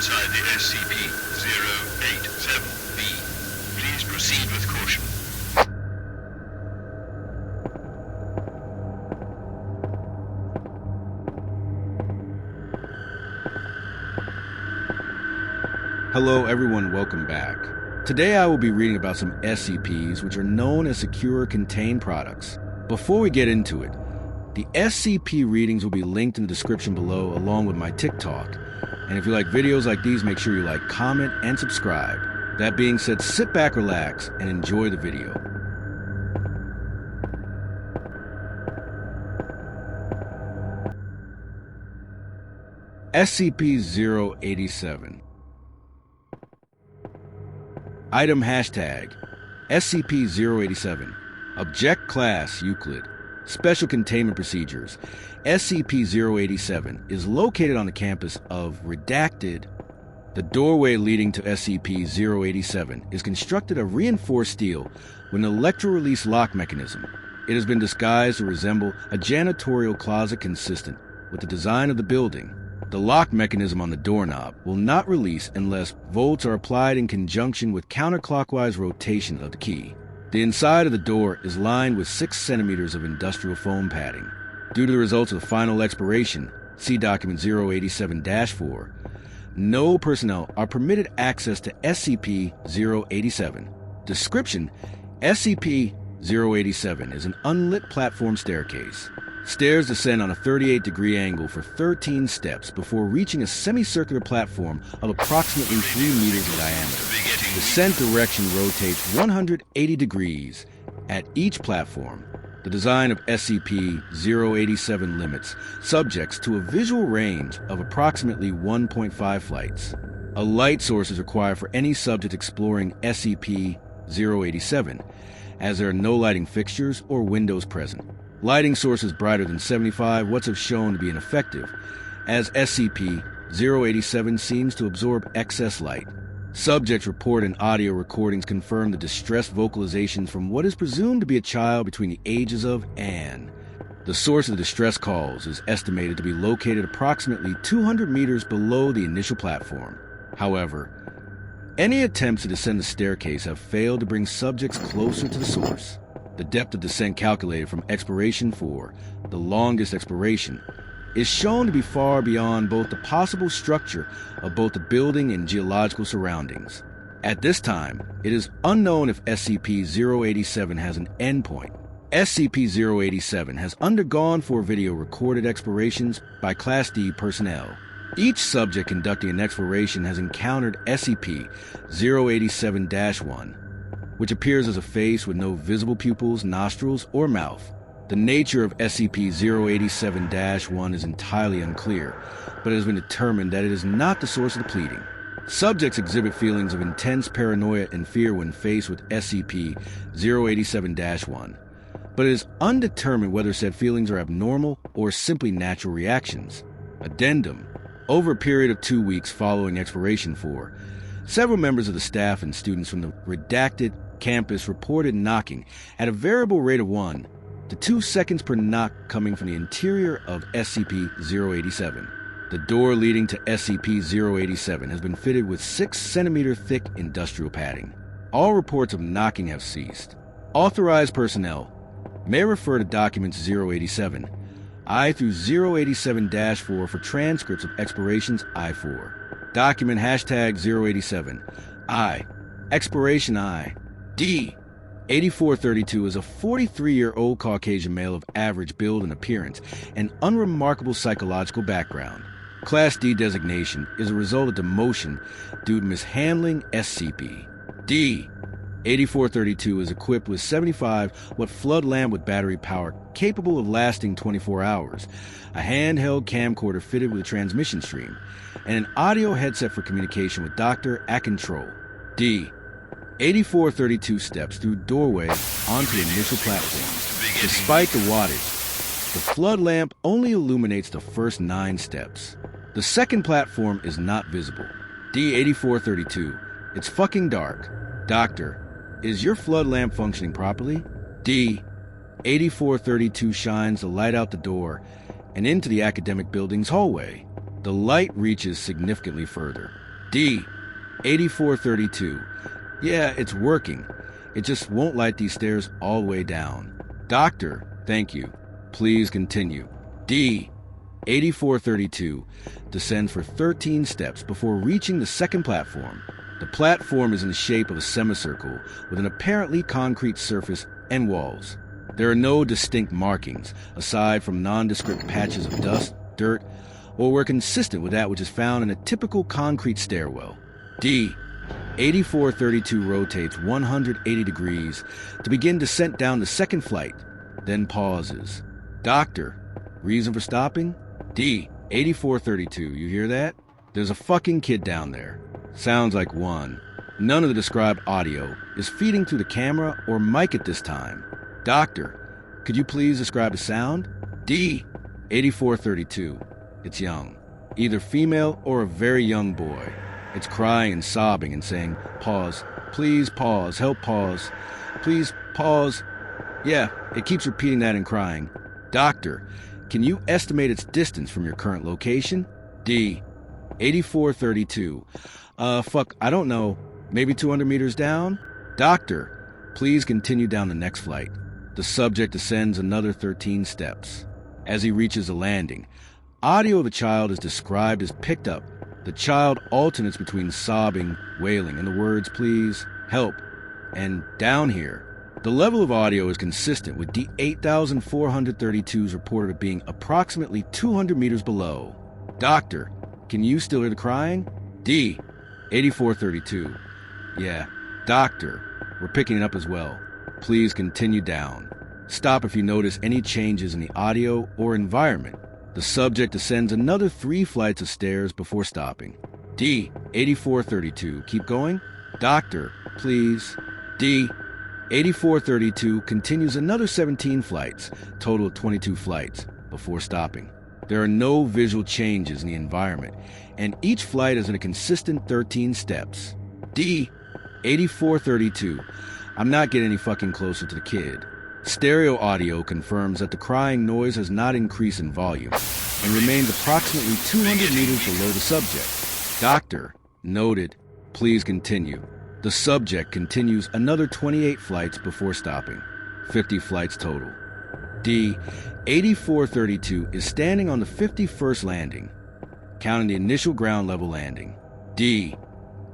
inside the SCP-087-B. Please proceed with caution. Hello everyone, welcome back. Today I will be reading about some SCPs, which are known as Secure Contained Products. Before we get into it, the SCP readings will be linked in the description below along with my Tik Tok. And if you like videos like these, make sure you like, comment, and subscribe. That being said, sit back, relax, and enjoy the video. SCP-087. Item hashtag SCP-087. Object Class Euclid. Special Containment Procedures. SCP-087 is located on the campus of Redacted. The doorway leading to SCP-087 is constructed of reinforced steel with an electro-release lock mechanism. It has been disguised to resemble a janitorial closet consistent with the design of the building. The lock mechanism on the doorknob will not release unless volts are applied in conjunction with counterclockwise rotation of the key. The inside of the door is lined with 6 centimeters of industrial foam padding. Due to the results of the final expiration, see document 087-4, no personnel are permitted access to SCP-087. Description: SCP-087 is an unlit platform staircase. Stairs descend on a 38-degree angle for 13 steps before reaching a semicircular platform of approximately 3 meters in diameter. Descent direction rotates 180 degrees at each platform. The design of SCP-087 limits subjects to a visual range of approximately 1.5 flights. A light source is required for any subject exploring SCP-087, as there are no lighting fixtures or windows present. Lighting sources brighter than 75 watts have shown to be ineffective, as SCP-087 seems to absorb excess light. Subjects report and audio recordings confirm the distressed vocalizations from what is presumed to be a child between the ages of Anne. The source of the distress calls is estimated to be located approximately 200 meters below the initial platform. However, any attempts to descend the staircase have failed to bring subjects closer to the source. The depth of descent calculated from expiration 4, the longest expiration, is shown to be far beyond both the possible structure of both the building and geological surroundings. At this time, it is unknown if SCP-087 has an endpoint. SCP-087 has undergone 4 video recorded explorations by Class D personnel. Each subject conducting an exploration has encountered SCP-087-1, which appears as a face with no visible pupils, nostrils, or mouth. The nature of SCP-087-1 is entirely unclear, but it has been determined that it is not the source of the pleading. Subjects exhibit feelings of intense paranoia and fear when faced with SCP-087-1, but it is undetermined whether said feelings are abnormal or simply natural reactions. Addendum: over a period of 2 weeks following Exploration 4, several members of the staff and students from the Redacted campus reported knocking at a variable rate of 1 to 2 seconds per knock coming from the interior of SCP-087. The door leading to SCP-087 has been fitted with 6 centimeter thick industrial padding. All reports of knocking have ceased. Authorized personnel may refer to documents 087, I through 087-4 for transcripts of explorations I-4. Document hashtag 087, I, Exploration I, D. 8432 is a 43-year-old Caucasian male of average build and appearance and unremarkable psychological background. Class D designation is a result of demotion due to mishandling SCP. D. 8432 is equipped with 75-watt flood lamp with battery power capable of lasting 24 hours, a handheld camcorder fitted with a transmission stream, and an audio headset for communication with Dr. Acontrol. D. 8432 steps through doorway onto the initial platform. Despite the wattage, the flood lamp only illuminates the first 9 steps. The second platform is not visible. D-8432, it's fucking dark. Doctor, is your flood lamp functioning properly? D-8432 shines the light out the door and into the academic building's hallway. The light reaches significantly further. D. 8432. Yeah, it's working. It just won't light these stairs all the way down. Doctor, thank you. Please continue. D. 8432 descends for 13 steps before reaching the second platform. The platform is in the shape of a semicircle with an apparently concrete surface and walls. There are no distinct markings, aside from nondescript patches of dust, dirt, or were consistent with that which is found in a typical concrete stairwell. D. 8432 rotates 180 degrees to begin descent down the second flight, then pauses. Doctor, reason for stopping? D. 8432, you hear that? There's a fucking kid down there. Sounds like one. None of the described audio is feeding through the camera or mic at this time. Doctor, could you please describe the sound? D. 8432. It's young. Either female or a very young boy. It's crying and sobbing and saying, pause, please pause, help pause, please pause. Yeah, it keeps repeating that and crying. Doctor, can you estimate its distance from your current location? D. 8432. I don't know. Maybe 200 meters down? Doctor, please continue down the next flight. The subject ascends another 13 steps. As he reaches the landing, audio of the child is described as picked up. The child alternates between sobbing, wailing, and the words, please, help, and down here. The level of audio is consistent with D 8432's reported of being approximately 200 meters below. Doctor, can you still hear the crying? D. 8432. Yeah. Doctor, we're picking it up as well. Please continue down. Stop if you notice any changes in the audio or environment. The subject ascends another 3 flights of stairs before stopping. D. 8432. Keep going. Doctor, please. D. 8432 continues another 17 flights, total of 22 flights, before stopping. There are no visual changes in the environment, and each flight is in a consistent 13 steps. D. 8432. I'm not getting any fucking closer to the kid. Stereo audio confirms that the crying noise has not increased in volume and remains approximately 200 meters below the subject. Doctor, noted. Please continue. The subject continues another 28 flights before stopping. 50 flights total. D. 8432 is standing on the 51st landing, counting the initial ground level landing. D.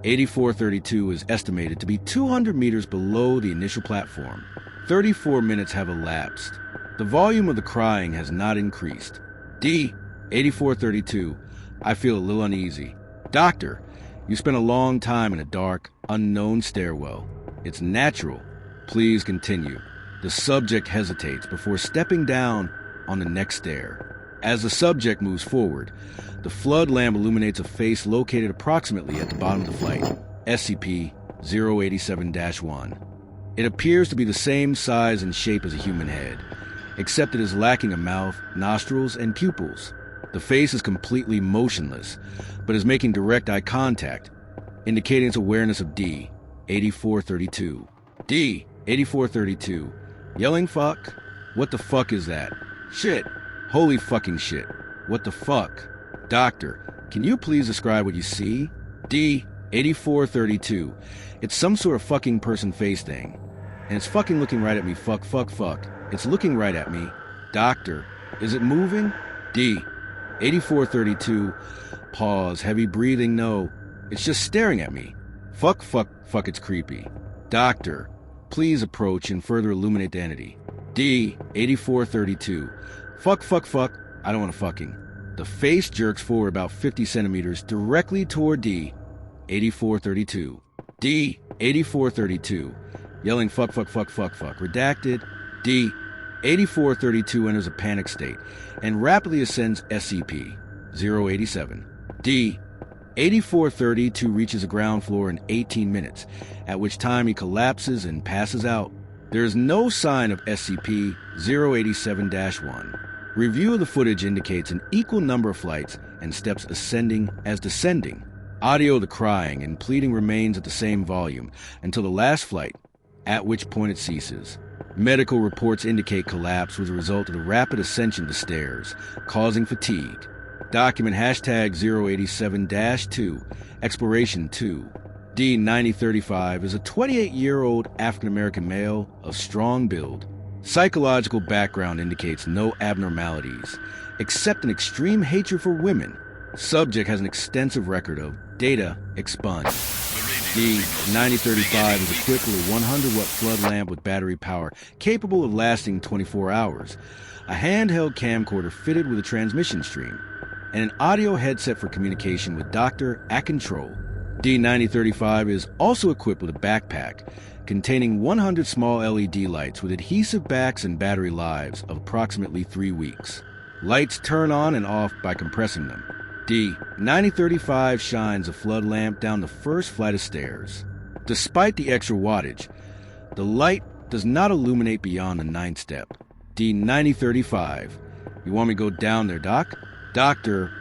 8432 is estimated to be 200 meters below the initial platform. 34 minutes have elapsed. The volume of the crying has not increased. D. 8432. I feel a little uneasy. Doctor, you spent a long time in a dark, unknown stairwell. It's natural. Please continue. The subject hesitates before stepping down on the next stair. As the subject moves forward, the flood lamp illuminates a face located approximately at the bottom of the flight, SCP 087-1. It appears to be the same size and shape as a human head, except it is lacking a mouth, nostrils, and pupils. The face is completely motionless, but is making direct eye contact, indicating its awareness of D. 8432. D. 8432. Yelling fuck? What the fuck is that? Shit. Holy fucking shit. What the fuck? Doctor, can you please describe what you see? D. 8432. It's some sort of fucking person face thing. And it's fucking looking right at me. Fuck. It's looking right at me. Doctor, is it moving? D. 8432. Pause. Heavy breathing. No. It's just staring at me. Fuck, it's creepy. Doctor, please approach and further illuminate the entity. D. 8432. Fuck. I don't want to fucking. The face jerks forward about 50 centimeters directly toward D. 8432. D. 8432. Yelling fuck. Redacted. D. 8432 enters a panic state and rapidly ascends SCP 087. D. 8432 reaches the ground floor in 18 minutes, at which time he collapses and passes out. There is no sign of SCP 087-1. Review of the footage indicates an equal number of flights and steps ascending as descending. Audio of the crying and pleading remains at the same volume until the last flight, at which point it ceases. Medical reports indicate collapse was a result of the rapid ascension of the stairs, causing fatigue. Document hashtag 087-2, Exploration 2. D9035 is a 28-year-old African-American male of strong build. Psychological background indicates no abnormalities, except an extreme hatred for women. Subject has an extensive record of data expunged. D9035 is equipped with a 100-watt flood lamp with battery power, capable of lasting 24 hours, a handheld camcorder fitted with a transmission stream, and an audio headset for communication with Doctor at control. D9035 is also equipped with a backpack containing 100 small LED lights with adhesive backs and battery lives of approximately 3 weeks. Lights turn on and off by compressing them. D9035 shines a flood lamp down the first flight of stairs. Despite the extra wattage, the light does not illuminate beyond the 9th step. D9035, you want me to go down there, Doc? Doctor,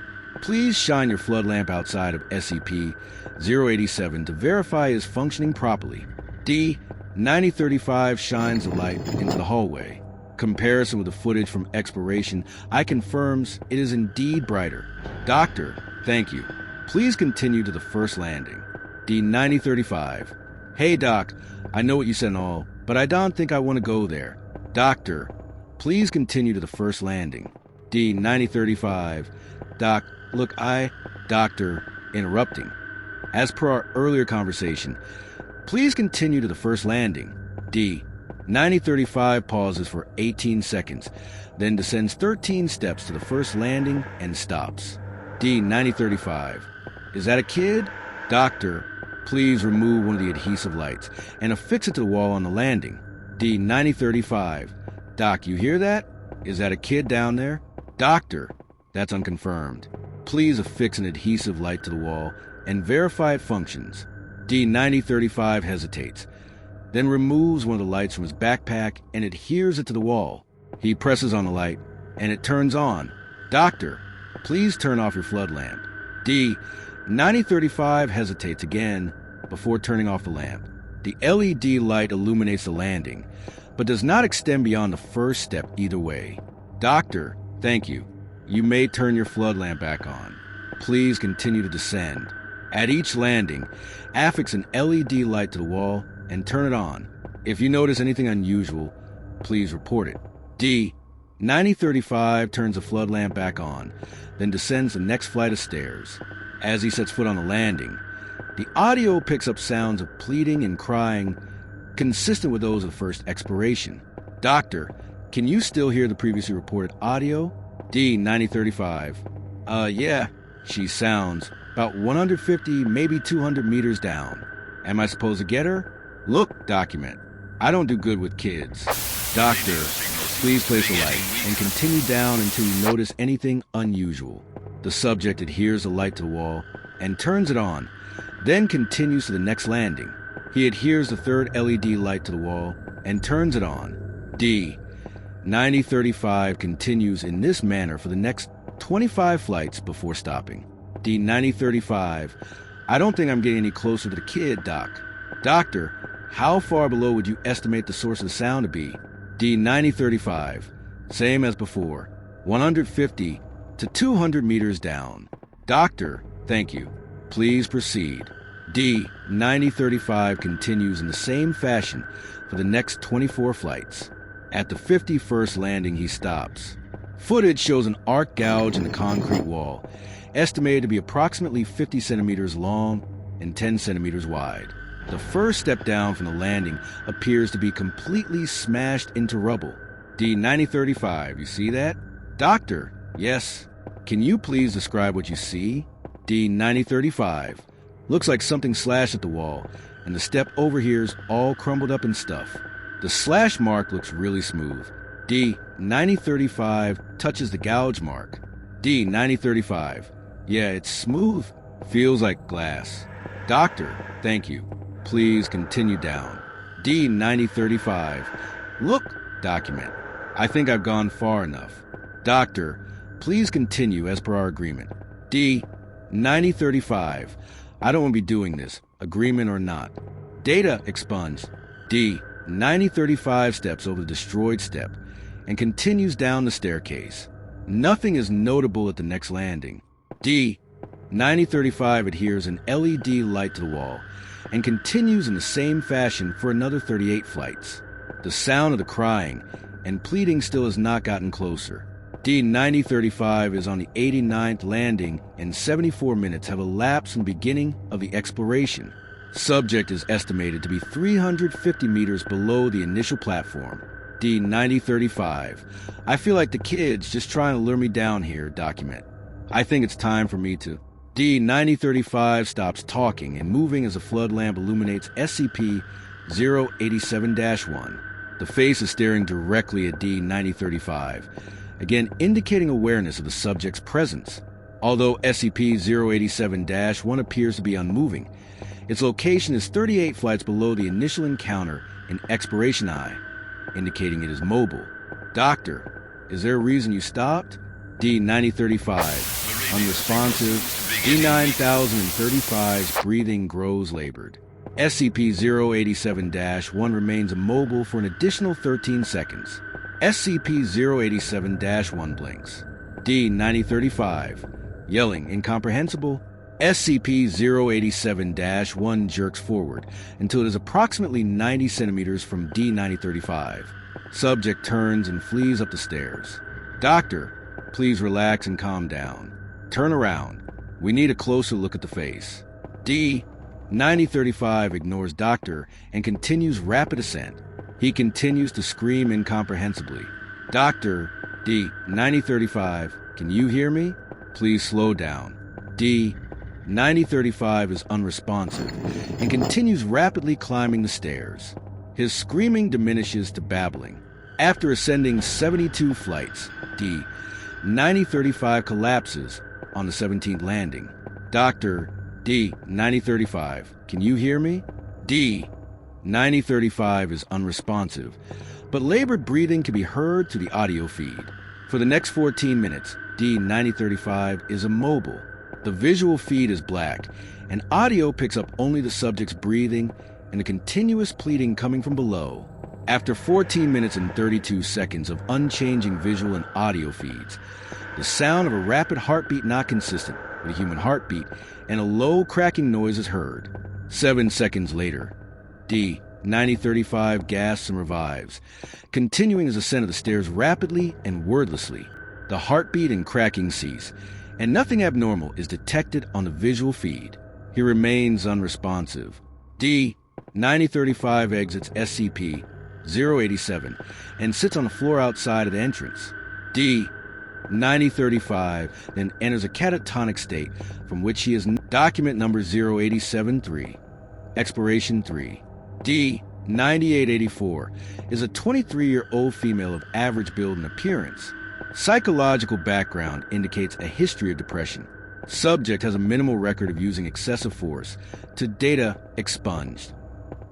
please shine your flood lamp outside of SCP 087 to verify it is functioning properly. D9035 shines the light into the hallway. Comparison with the footage from Exploration, I confirms it is indeed brighter. Doctor, thank you. Please continue to the first landing. D9035. Hey, Doc, I know what you said and all, but I don't think I want to go there. Doctor, please continue to the first landing. D9035. Doc, look, Doctor, interrupting. As per our earlier conversation, please continue to the first landing. D9035 pauses for 18 seconds, then descends 13 steps to the first landing and stops. D9035. Is that a kid? Doctor, please remove one of the adhesive lights and affix it to the wall on the landing. D9035. Doc, you hear that? Is that a kid down there? Doctor, that's unconfirmed. Please affix an adhesive light to the wall and verify it functions. D9035 hesitates, then removes one of the lights from his backpack and adheres it to the wall. He presses on the light, and it turns on. Doctor, please turn off your flood lamp. D9035 hesitates again before turning off the lamp. The LED light illuminates the landing, but does not extend beyond the first step either way. Doctor, thank you. You may turn your flood lamp back on. Please continue to descend. At each landing, affix an LED light to the wall and turn it on. If you notice anything unusual, please report it. D9035 turns the flood lamp back on, then descends the next flight of stairs. As he sets foot on the landing, the audio picks up sounds of pleading and crying, consistent with those of the first Exploration. Doctor, can you still hear the previously reported audio? D9035. Yeah, she sounds, about 150, maybe 200 meters down. Am I supposed to get her? Look, document. I don't do good with kids. Doctor, please place a light and continue down until you notice anything unusual. The subject adheres the light to the wall and turns it on, then continues to the next landing. He adheres the third LED light to the wall and turns it on. D9035 continues in this manner for the next 25 flights before stopping. D9035. I don't think I'm getting any closer to the kid, Doc. Doctor, how far below would you estimate the source of the sound to be? D9035. Same as before. 150 to 200 meters down. Doctor, thank you. Please proceed. D9035 continues in the same fashion for the next 24 flights. At the 51st landing, he stops. Footage shows an arc gouge in the concrete wall, estimated to be approximately 50 centimeters long and 10 centimeters wide. The first step down from the landing appears to be completely smashed into rubble. D9035, you see that? Doctor, yes. Can you please describe what you see? D9035. Looks like something slashed at the wall, and the step over here is all crumbled up and stuff. The slash mark looks really smooth. D9035 touches the gouge mark. D9035. Yeah, it's smooth. Feels like glass. Doctor, thank you. Please continue down. D9035. Look, document. I think I've gone far enough. Doctor, please continue as per our agreement. D9035. I don't want to be doing this, agreement or not. Data expunged. D9035 steps over the destroyed step and continues down the staircase. Nothing is notable at the next landing. D. 9035 adheres an LED light to the wall and continues in the same fashion for another 38 flights. The sound of the crying and pleading still has not gotten closer. D-9035 is on the 89th landing and 74 minutes have elapsed from the beginning of the exploration. Subject is estimated to be 350 meters below the initial platform. D-9035. I feel like the kid's just trying to lure me down here, document. I think it's time for me to... D-9035 stops talking and moving as a flood lamp illuminates SCP-087-1. The face is staring directly at D-9035, again indicating awareness of the subject's presence. Although SCP-087-1 appears to be unmoving, its location is 38 flights below the initial encounter in Exploration I, indicating it is mobile. Doctor, is there a reason you stopped? D-9035, unresponsive. D-9035's breathing grows labored. SCP-087-1 remains immobile for an additional 13 seconds. SCP-087-1 blinks. D-9035, yelling incomprehensible. SCP-087-1 jerks forward until it is approximately 90 centimeters from D-9035. Subject turns and flees up the stairs. Doctor, please relax and calm down. Turn around. We need a closer look at the face. D-9035 ignores Doctor and continues rapid ascent. He continues to scream incomprehensibly. Doctor, D-9035, can you hear me? Please slow down. D-9035 is unresponsive and continues rapidly climbing the stairs. His screaming diminishes to babbling. After ascending 72 flights, D-9035 collapses on the 17th landing. Doctor, D-9035, can you hear me? D-9035 is unresponsive, but labored breathing can be heard through the audio feed. For the next 14 minutes, D-9035 is immobile. The visual feed is black, and audio picks up only the subject's breathing and the continuous pleading coming from below. After 14 minutes and 32 seconds of unchanging visual and audio feeds, the sound of a rapid heartbeat not consistent with a human heartbeat and a low cracking noise is heard. 7 seconds later, D-9035 gasps and revives, continuing his ascent of the stairs rapidly and wordlessly. The heartbeat and cracking cease, and nothing abnormal is detected on the visual feed. He remains unresponsive. D-9035 exits SCP-087 and sits on the floor outside of the entrance. D-9035 then enters a catatonic state from which he is document number 0873, Exploration 3. D-9884 is a 23-year-old female of average build and appearance. Psychological background indicates a history of depression. Subject has a minimal record of using excessive force to data expunged.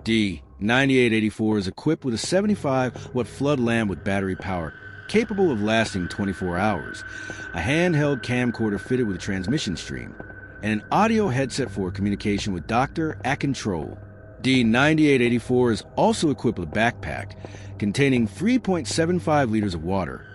D-9884 is equipped with a 75-watt flood lamp with battery power capable of lasting 24 hours, a handheld camcorder fitted with a transmission stream, and an audio headset for communication with Doctor at control. D-9884 is also equipped with a backpack containing 3.75 liters of water,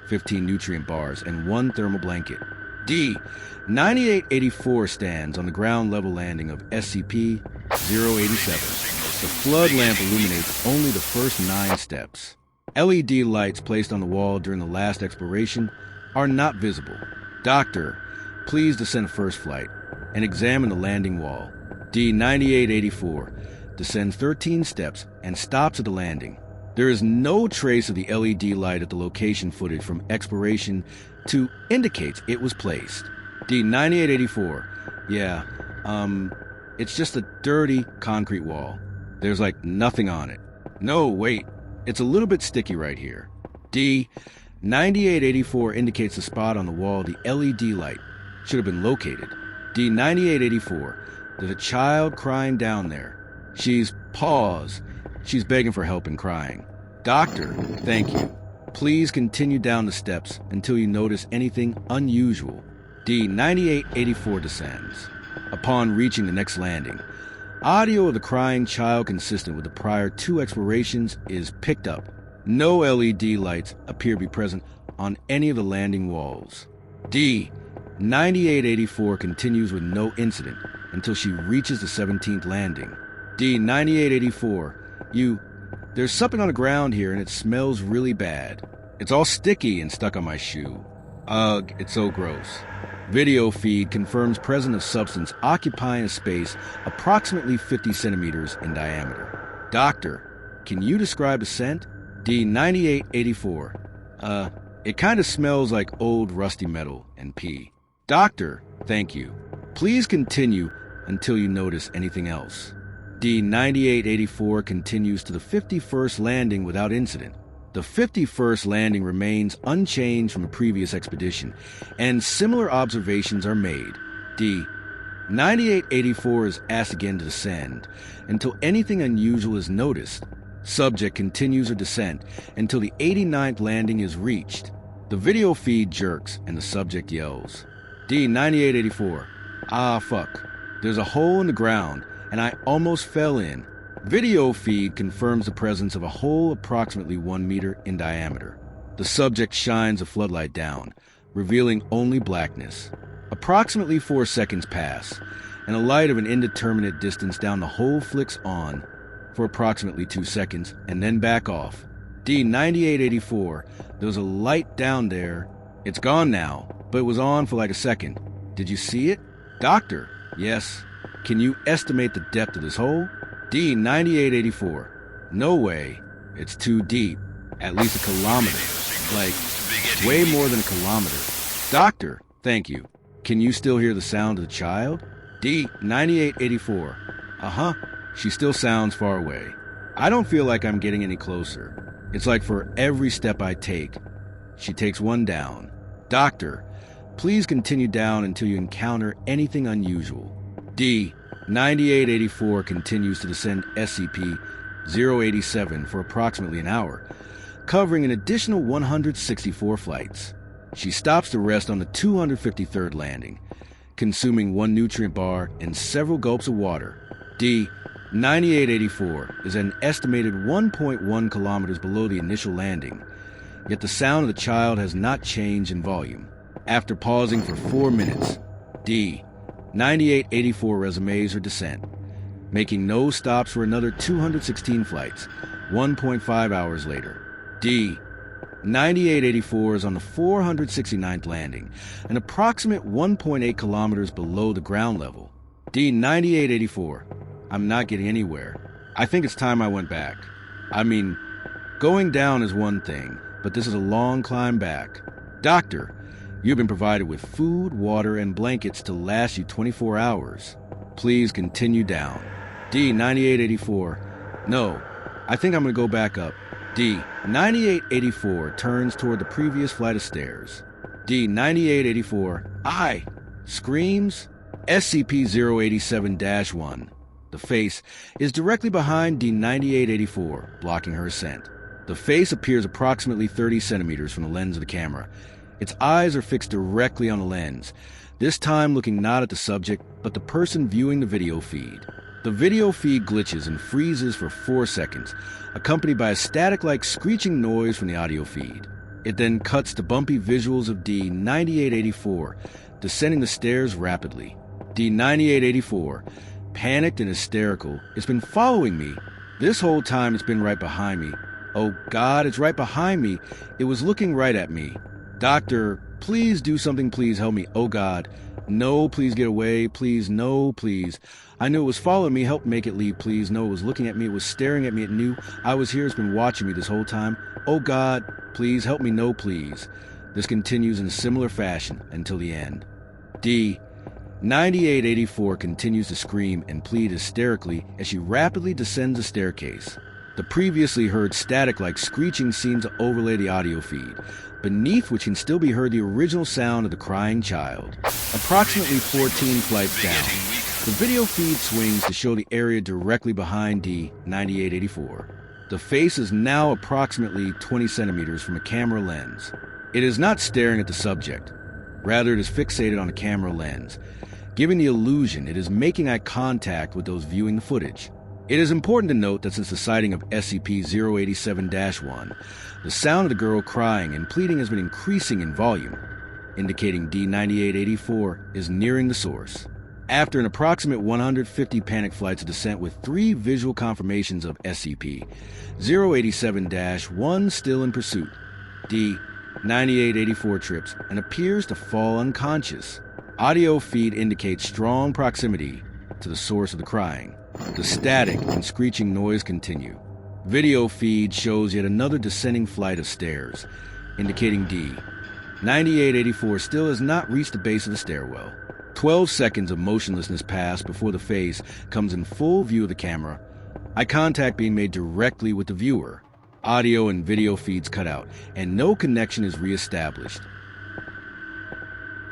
15 nutrient bars, and 1 thermal blanket. D-9884 stands on the ground level landing of SCP-087. The flood lamp illuminates only the first 9 steps. LED lights placed on the wall during the last exploration are not visible. Doctor, please descend first flight and examine the landing wall. D-9884 descends 13 steps and stops at the landing. There is no trace of the LED light at the location footage from Exploration 2 indicates it was placed. D-9884, it's just a dirty concrete wall. There's like nothing on it. No, wait, it's a little bit sticky right here. D-9884 indicates the spot on the wall the LED light should have been located. D-9884, there's a child crying down there. She's begging for help and crying. Doctor, thank you. Please continue down the steps until you notice anything unusual. D-9884 descends. Upon reaching the next landing, audio of the crying child consistent with the prior 2 explorations is picked up. No LED lights appear to be present on any of the landing walls. D-9884 continues with no incident until she reaches the 17th landing. D-9884, there's something on the ground here and it smells really bad. It's all sticky and stuck on my shoe. Ugh, it's so gross. Video feed confirms presence of substance occupying a space approximately 50 centimeters in diameter. Doctor, can you describe the scent? D-9884. It kind of smells like old rusty metal and pee. Doctor, thank you. Please continue until you notice anything else. D-9884 continues to the 51st landing without incident. The 51st landing remains unchanged from the previous expedition, and similar observations are made. D-9884 is asked again to descend until anything unusual is noticed. Subject continues her descent until the 89th landing is reached. The video feed jerks and the subject yells. D-9884. Ah, fuck. There's a hole in the ground, and I almost fell in. Video feed confirms the presence of a hole approximately 1 meter in diameter. The subject shines a floodlight down, revealing only blackness. Approximately 4 seconds pass, and a light of an indeterminate distance down the hole flicks on for approximately 2 seconds and then back off. D-9884, there's a light down there. It's gone now, but it was on for like a second. Did you see it? Doctor, yes. Can you estimate the depth of this hole? D-9884. No way. It's too deep. At least a kilometer. Like, way more than a kilometer. Doctor, thank you. Can you still hear the sound of the child? D-9884. Uh-huh. She still sounds far away. I don't feel like I'm getting any closer. It's like for every step I take, she takes one down. Doctor, please continue down until you encounter anything unusual. D-9884 continues to descend SCP-087 for approximately an hour, covering an additional 164 flights. She stops to rest on the 253rd landing, consuming 1 nutrient bar and several gulps of water. D-9884 is an estimated 1.1 kilometers below the initial landing, yet the sound of the child has not changed in volume. After pausing for 4 minutes, D-9884 resumes her descent, making no stops for another 216 flights, 1.5 hours later. D-9884 is on the 469th landing, an approximate 1.8 kilometers below the ground level. D-9884, I'm not getting anywhere. I think it's time I went back. I mean, going down is one thing, but this is a long climb back. Doctor, you've been provided with food, water, and blankets to last you 24 hours. Please continue down. D-9884. No, I think I'm going to go back up. D-9884 turns toward the previous flight of stairs. D-9884. Aye! Screams. SCP-087-1. The face is directly behind D-9884, blocking her ascent. The face appears approximately 30 centimeters from the lens of the camera. Its eyes are fixed directly on the lens, this time looking not at the subject, but the person viewing the video feed. The video feed glitches and freezes for 4 seconds, accompanied by a static-like screeching noise from the audio feed. It then cuts to bumpy visuals of D-9884, descending the stairs rapidly. D-9884, panicked and hysterical, it's been following me. This whole time it's been right behind me. Oh God, it's right behind me. It was looking right at me. Doctor, please do something, please help me. Oh God. No, please get away. Please, no, please. I knew it was following me. Help make it leave, please. No, it was looking at me. It was staring at me. It knew I was here. It's been watching me this whole time. Oh God, please help me. No, please. This continues in a similar fashion until the end. D-9884 continues to scream and plead hysterically as she rapidly descends the staircase. The previously heard static-like screeching seems to overlay the audio feed, beneath which can still be heard the original sound of the crying child. Approximately 14 flights down, the video feed swings to show the area directly behind D-9884. The face is now approximately 20 centimeters from a camera lens. It is not staring at the subject. Rather, it is fixated on a camera lens, giving the illusion it is making eye contact with those viewing the footage. It is important to note that since the sighting of SCP-087-1, the sound of the girl crying and pleading has been increasing in volume, indicating D-9884 is nearing the source. After an approximate 150 panic flights of descent with 3 visual confirmations of SCP-087-1 still in pursuit, D-9884 trips and appears to fall unconscious. Audio feed indicates strong proximity to the source of the crying. The static and screeching noise continue. Video feed shows yet another descending flight of stairs, indicating D-9884 still has not reached the base of the stairwell. 12 seconds of motionlessness pass before the face comes in full view of the camera, eye contact being made directly with the viewer. Audio and video feeds cut out, and no connection is reestablished.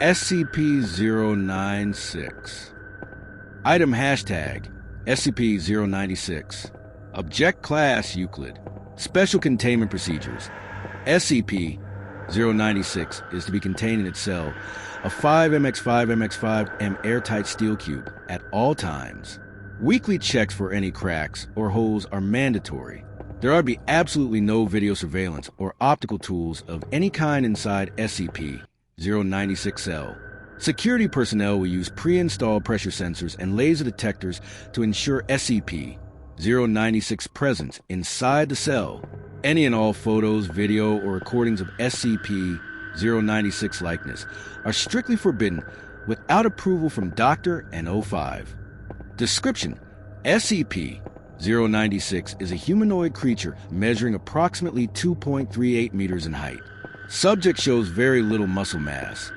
SCP-096. Item hashtag SCP-096. Object Class Euclid. Special Containment Procedures. SCP-096 is to be contained in its cell, a 5mx5mx5m airtight steel cube, at all times. Weekly checks for any cracks or holes are mandatory. There are to be absolutely no video surveillance or optical tools of any kind inside SCP-096 cell. Security personnel will use pre-installed pressure sensors and laser detectors to ensure SCP-096 presence inside the cell. Any and all photos, video, or recordings of SCP-096 likeness are strictly forbidden without approval from Dr. and O5. Description: SCP-096 is a humanoid creature measuring approximately 2.38 meters in height. Subject shows very little muscle mass,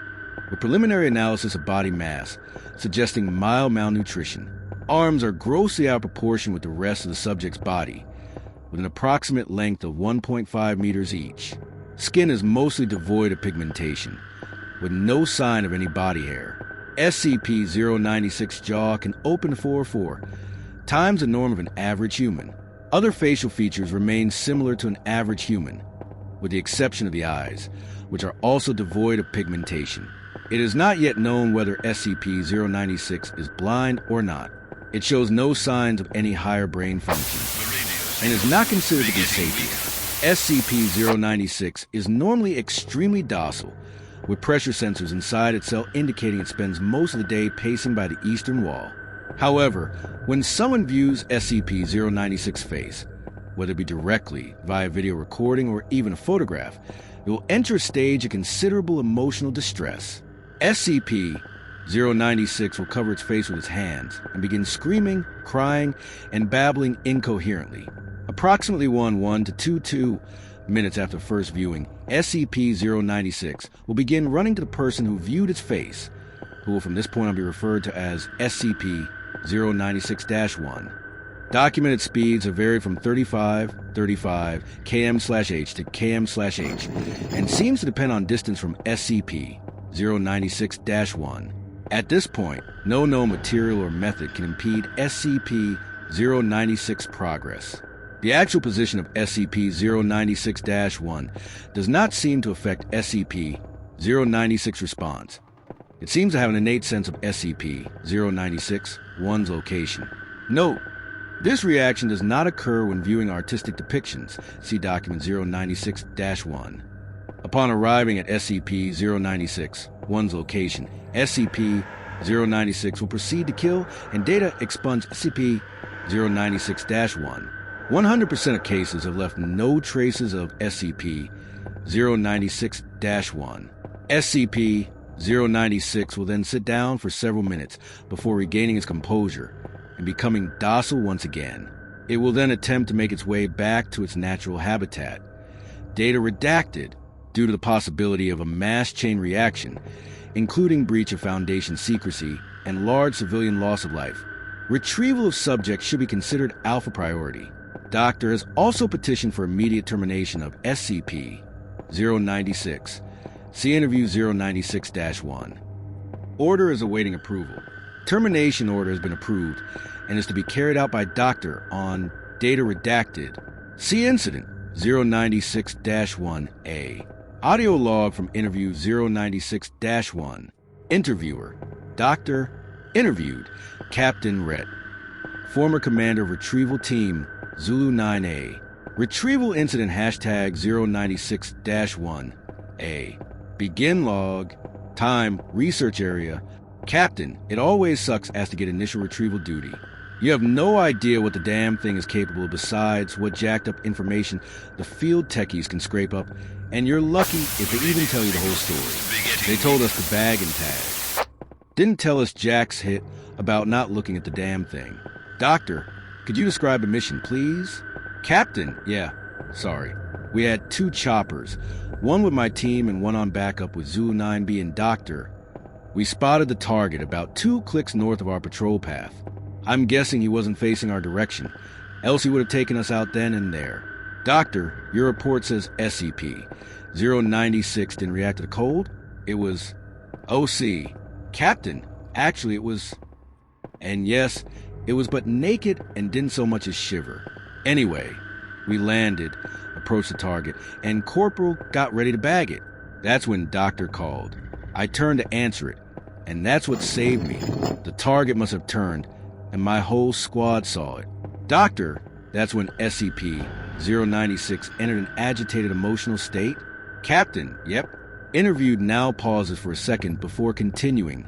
with preliminary analysis of body mass suggesting mild malnutrition. Arms are grossly out of proportion with the rest of the subject's body, with an approximate length of 1.5 meters each. Skin is mostly devoid of pigmentation, with no sign of any body hair. SCP-096 jaw can open 4 times the norm of an average human. Other facial features remain similar to an average human, with the exception of the eyes, which are also devoid of pigmentation. It is not yet known whether SCP-096 is blind or not. It shows no signs of any higher brain function, and is not considered to be sapient. SCP-096 is normally extremely docile, with pressure sensors inside its cell indicating it spends most of the day pacing by the eastern wall. However, when someone views SCP-096's face, whether it be directly, via video recording, or even a photograph, it will enter a stage of considerable emotional distress. SCP-096 will cover its face with its hands and begin screaming, crying, and babbling incoherently. Approximately 1 to 2 minutes after first viewing, SCP-096 will begin running to the person who viewed its face, who will from this point on be referred to as SCP-096-1. Documented speeds have varied from 35 km/h to km/h, and seems to depend on distance from SCP-096-1. At this point, no known material or method can impede SCP-096 progress. The actual position of SCP-096-1 does not seem to affect SCP-096 response. It seems to have an innate sense of SCP-096-1's location. Note: this reaction does not occur when viewing artistic depictions. See document 096-1. Upon arriving at SCP-096-1's location, SCP-096 will proceed to kill and data expunge SCP-096-1. 100% of cases have left no traces of SCP-096-1. SCP-096 will then sit down for several minutes before regaining its composure and becoming docile once again. It will then attempt to make its way back to its natural habitat. Data redacted due to the possibility of a mass chain reaction, including breach of Foundation secrecy and large civilian loss of life. Retrieval of subjects should be considered alpha priority. Doctor has also petitioned for immediate termination of SCP-096. See interview 096-1. Order is awaiting approval. Termination order has been approved and is to be carried out by Doctor on data redacted. See incident 096-1A. Audio log from interview 096-1. Interviewer: Doctor. Interviewed: Captain Rhett. former commander of Retrieval Team Zulu 9A. Retrieval Incident hashtag 096-1A. Begin log. Time, research area. Captain, it always sucks asked to get initial retrieval duty. You have no idea what the damn thing is capable of besides what jacked up information the field techies can scrape up, and you're lucky if they even tell you the whole story. They told us to bag and tag. Didn't tell us jack's hit about not looking at the damn thing. Doctor, could you describe the mission, please? Captain, yeah, sorry. We had 2 choppers, one with my team and one on backup with Zulu 9B and Doctor. We spotted the target about 2 clicks north of our patrol path. I'm guessing he wasn't facing our direction, else he would have taken us out then and there. Doctor, your report says SCP. 096 didn't react to the cold? It was OC. Captain, actually it was... And yes, it was but naked and didn't so much as shiver. Anyway, we landed, approached the target, and Corporal got ready to bag it. That's when Doctor called. I turned to answer it, and that's what saved me. The target must have turned, and my whole squad saw it. Doctor, that's when SCP-096 entered an agitated emotional state. Captain, yep. Interviewed now pauses for a second before continuing.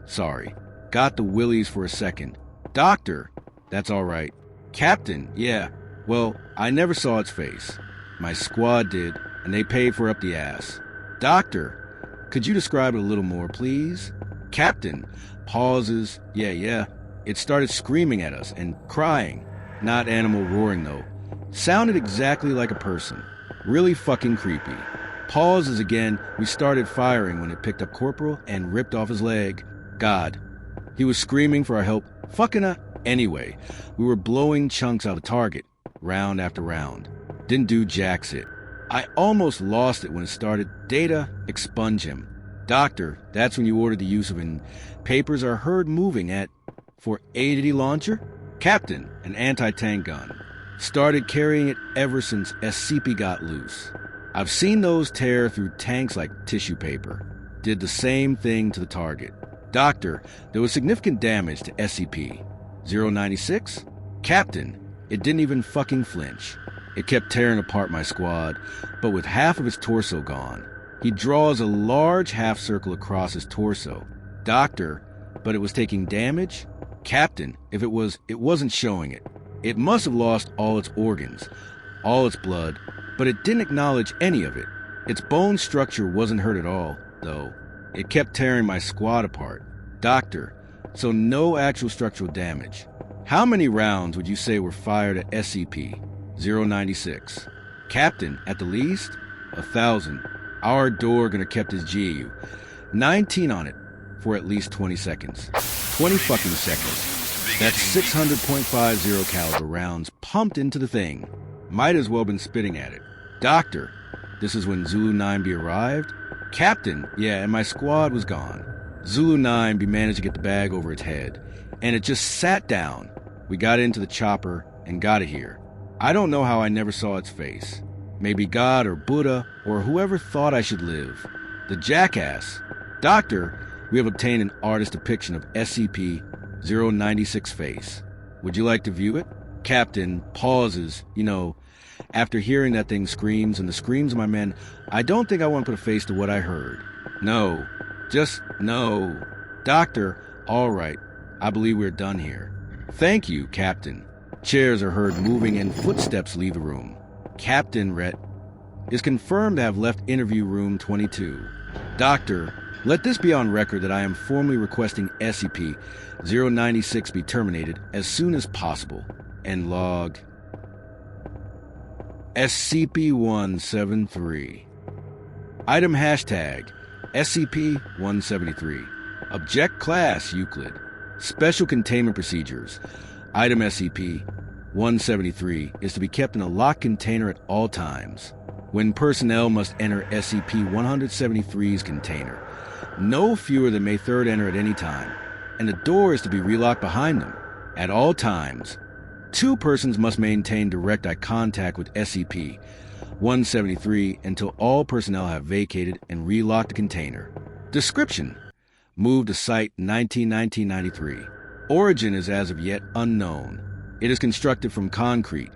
Sorry. Got the willies for a second. Doctor, that's all right. Captain, yeah. Well, I never saw its face. My squad did, and they paid for up the ass. Doctor, could you describe it a little more, please? Captain, pauses. Yeah. It started screaming at us and crying. Not animal roaring, though. Sounded exactly like a person. Really fucking creepy. Pauses again. We started firing when it picked up Corporal and ripped off his leg. God. He was screaming for our help. Fucking Anyway, we were blowing chunks out of the target, round after round. Didn't do jack shit. I almost lost it when it started. Data, expunge him. Doctor, that's when you ordered the use of an... Papers are heard moving at... For ADD launcher? Captain, an anti-tank gun. Started carrying it ever since SCP got loose. I've seen those tear through tanks like tissue paper. Did the same thing to the target. Doctor, there was significant damage to SCP. 096? Captain, it didn't even fucking flinch. It kept tearing apart my squad, but with half of its torso gone. He draws a large half circle across his torso. Doctor, but it was taking damage? Captain, if it wasn't showing it. It must have lost all its organs, all its blood, but it didn't acknowledge any of it. Its bone structure wasn't hurt at all, though. It kept tearing my squad apart. Doctor, so no actual structural damage. How many rounds would you say were fired at SCP-096? Captain, at the least? 1,000. Our door gonna kept his GAU. 19 on it for at least 20 seconds. 20 fucking seconds. That's 600.50 caliber rounds pumped into the thing. Might as well been spitting at it. Doctor, this is when Zulu 9B arrived? Captain, yeah, and my squad was gone. Zulu 9B managed to get the bag over its head, and it just sat down. We got into the chopper and got it here. I don't know how I never saw its face. Maybe God or Buddha or whoever thought I should live. The jackass. Doctor, we have obtained an artist depiction of SCP-096 face. Would you like to view it? Captain pauses, after hearing that thing screams and the screams of my men, I don't think I want to put a face to what I heard. No. Just no. Doctor, all right. I believe we're done here. Thank you, Captain. Chairs are heard moving and footsteps leave the room. Captain Rhett is confirmed to have left interview room 22. Doctor, let this be on record that I am formally requesting SCP-096 be terminated as soon as possible. And log SCP-173. Item hashtag SCP-173. Object Class Euclid. Special Containment Procedures. Item SCP-173 is to be kept in a locked container at all times. When personnel must enter SCP-173's container, no fewer than May 3rd enter at any time, and the door is to be relocked behind them at all times. 2 persons must maintain direct eye contact with SCP-173 until all personnel have vacated and relocked the container. Description: Moved to Site 19-1993. Origin is as of yet unknown. It is constructed from concrete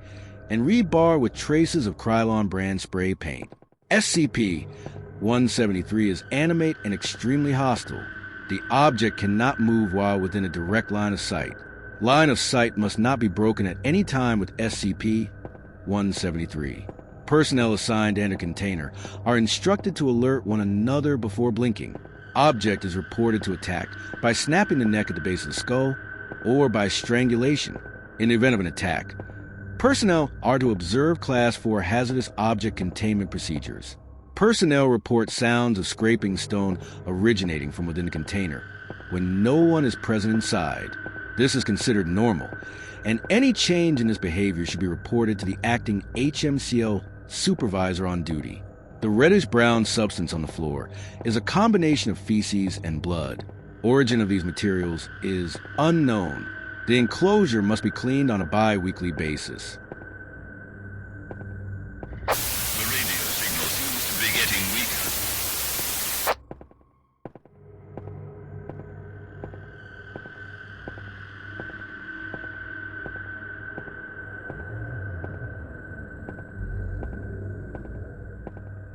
and rebar with traces of Krylon brand spray paint. SCP-173 is animate and extremely hostile. The object cannot move while within a direct line of sight. Line of sight must not be broken at any time with SCP-173. Personnel assigned to enter container are instructed to alert one another before blinking. Object is reported to attack by snapping the neck at the base of the skull or by strangulation. In the event of an attack, personnel are to observe Class 4 hazardous object containment procedures. Personnel report sounds of scraping stone originating from within the container when no one is present inside. This is considered normal, and any change in this behavior should be reported to the acting HMCL supervisor on duty. The reddish-brown substance on the floor is a combination of feces and blood. Origin of these materials is unknown. The enclosure must be cleaned on a bi-weekly basis.